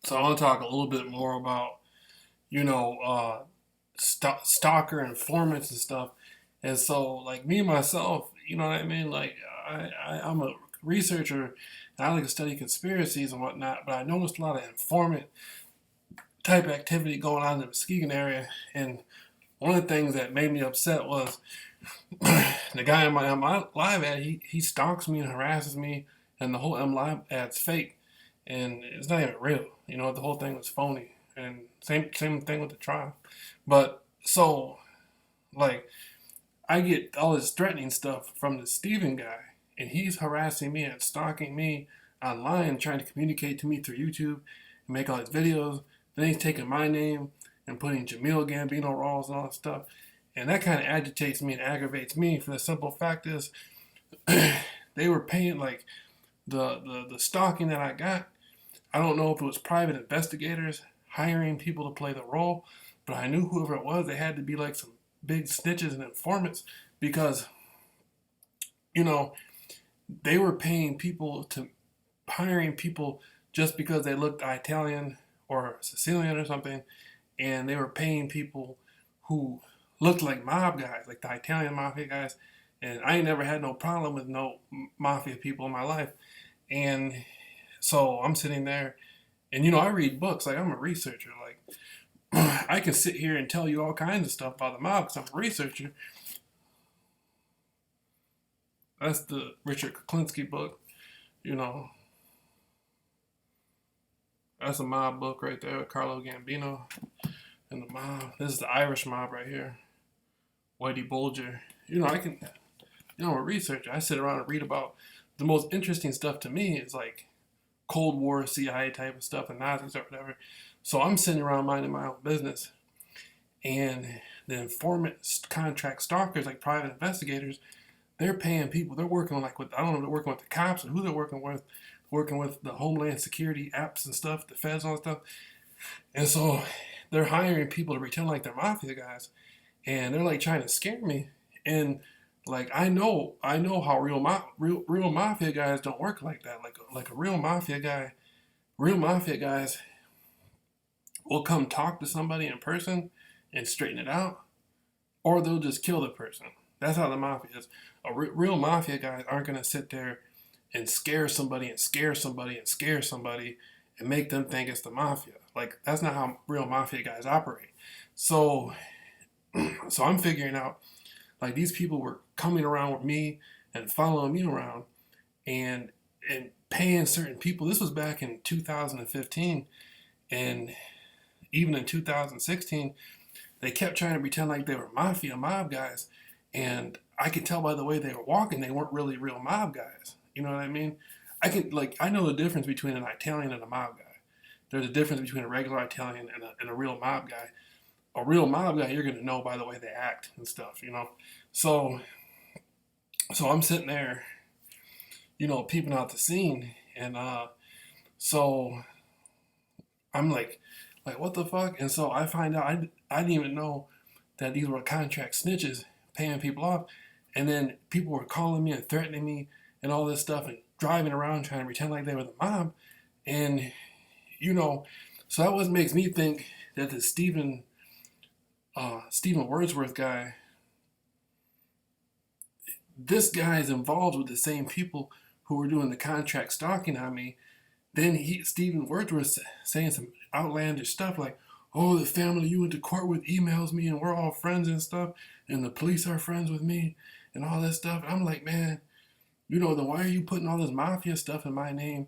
So I want to talk a little bit more about, stalker informants and stuff. And so, like me myself, you know what I mean? Like I'm a researcher, and I like to study conspiracies and whatnot. But I noticed a lot of informant type activity going on in the Muskegon area. And one of the things that made me upset was the guy on my live ad. He stalks me and harasses me, and the whole Live ad's fake, and it's not even real. You know, the whole thing was phony. And same thing with the trial. But so like I get all this threatening stuff from the Steven guy, and he's harassing me and stalking me online, trying to communicate to me through YouTube and make all these videos. Then he's taking my name and putting Jamil Gambino roles and all that stuff. And that kind of agitates me and aggravates me for the simple fact is they were paying like the stalking that I got. I don't know if it was private investigators hiring people to play the role, but I knew whoever it was, they had to be like some big snitches and informants because, you know, they were paying people to hiring people just because they looked Italian or Sicilian or something, and they were paying people who looked like mob guys, like the Italian mafia guys. And I ain't never had no problem with no mafia people in my life. And so I'm sitting there, and I read books. Like I'm a researcher. Like I can sit here and tell you all kinds of stuff about the mob because I'm a researcher. That's the Richard Kuklinski book. You know, that's a mob book right there with Carlo Gambino and the mob. This is the Irish mob right here. Whitey Bulger. I can, I'm a researcher. I sit around and read about the most interesting stuff to me is like Cold War, CIA type of stuff, and Nazis or whatever. So I'm sitting around minding my own business. And the informant contract stalkers, like private investigators, they're paying people. They're working like with, I don't know if they're working with the cops or who they're working with the Homeland Security apps and stuff, the feds, all that stuff. And so they're hiring people to pretend like they're mafia guys. And they're like trying to scare me. And like I know how real mafia guys don't work like that. Like a real mafia guys will come talk to somebody in person and straighten it out, or they'll just kill the person. That's how the mafia is. Real mafia guys aren't gonna sit there and scare somebody and scare somebody and scare somebody and make them think it's the mafia. Like that's not how real mafia guys operate. So, so I'm figuring out like these people were coming around with me and following me around and paying certain people. This was back in 2015, and even in 2016, they kept trying to pretend like they were mafia mob guys, and I could tell by the way they were walking they weren't really real mob guys. You know what I mean? I know the difference between an Italian and a mob guy. There's a difference between a regular Italian and a real mob guy. A real mob guy you're gonna know by the way they act and stuff. So I'm sitting there, peeping out the scene, and so I'm like what the fuck? And so I find out I didn't even know that these were contract snitches paying people off, and then people were calling me and threatening me and all this stuff and driving around trying to pretend like they were the mob, and so that what makes me think that the Stephen Wordsworth guy, this guy is involved with the same people who were doing the contract stalking on me. Then Stephen Wordsworth saying some outlandish stuff like, "Oh, the family you went to court with emails me, and we're all friends and stuff, and the police are friends with me, and all this stuff." I'm like, man, then why are you putting all this mafia stuff in my name?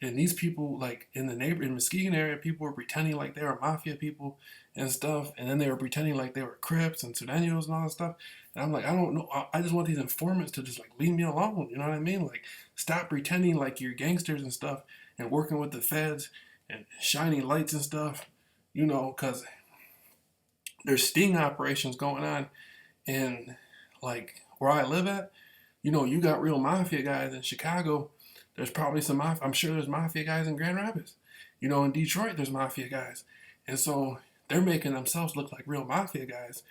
And these people, like in Muskegon area, people were pretending like they were mafia people and stuff, and then they were pretending like they were Crips and Sureños and all that stuff. And I'm like, I don't know. I just want these informants to just like leave me alone. You know what I mean? Like, stop pretending like you're gangsters and stuff, and working with the feds and shining lights and stuff. Because there's sting operations going on, and like where I live at, you got real mafia guys in Chicago. There's probably some mafia. I'm sure there's mafia guys in Grand Rapids. In Detroit, there's mafia guys. And so they're making themselves look like real mafia guys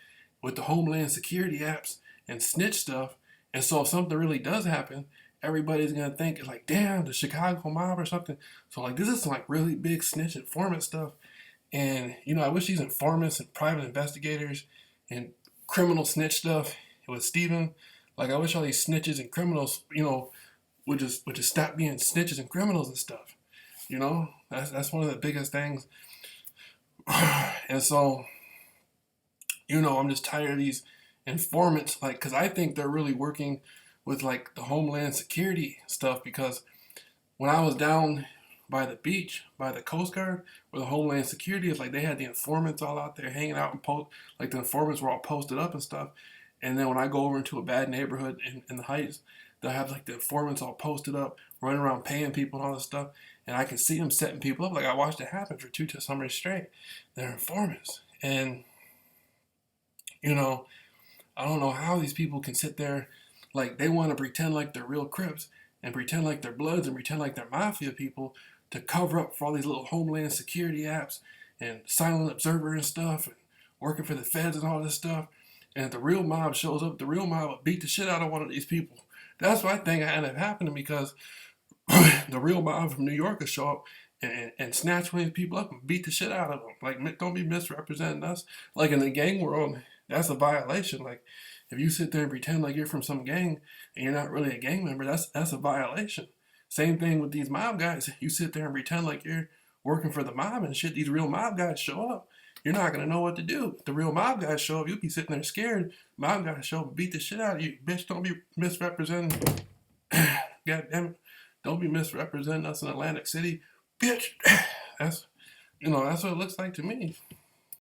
with the Homeland Security apps and snitch stuff. And so if something really does happen everybody's gonna think it's like, damn, the Chicago mob or something. So like this is some like really big snitch informant stuff. And I wish these informants and private investigators and criminal snitch stuff with Steven, like I wish all these snitches and criminals, would just stop being snitches and criminals and stuff. That's one of the biggest things. And so, I'm just tired of these informants, like, because I think they're really working with like the Homeland Security stuff. Because when I was down by the beach, by the Coast Guard, where the Homeland Security is, like they had the informants all out there hanging out and like the informants were all posted up and stuff. And then when I go over into a bad neighborhood in the Heights, they'll have like the informants all posted up, running around paying people and all this stuff. And I can see them setting people up. Like I watched it happen for 2 summers straight. They're informants. And, I don't know how these people can sit there, like they want to pretend like they're real Crips and pretend like they're Bloods and pretend like they're Mafia people to cover up for all these little Homeland Security apps and Silent Observer and stuff and working for the feds and all this stuff. And if the real mob shows up, the real mob will beat the shit out of one of these people. That's what I think ended up happening, because the real mob from New York will show up and snatch one of these people up and beat the shit out of them. Like, don't be misrepresenting us. Like in the gang world, that's a violation. Like, if you sit there and pretend like you're from some gang and you're not really a gang member, that's a violation. Same thing with these mob guys. You sit there and pretend like you're working for the mob and shit. These real mob guys show up. You're not gonna know what to do. If the real mob guys show up, you'll be sitting there scared. Mob guys show up and beat the shit out of you. Bitch, don't be misrepresenting. God damn it. Don't be misrepresenting us in Atlantic City. Bitch. That's what it looks like to me.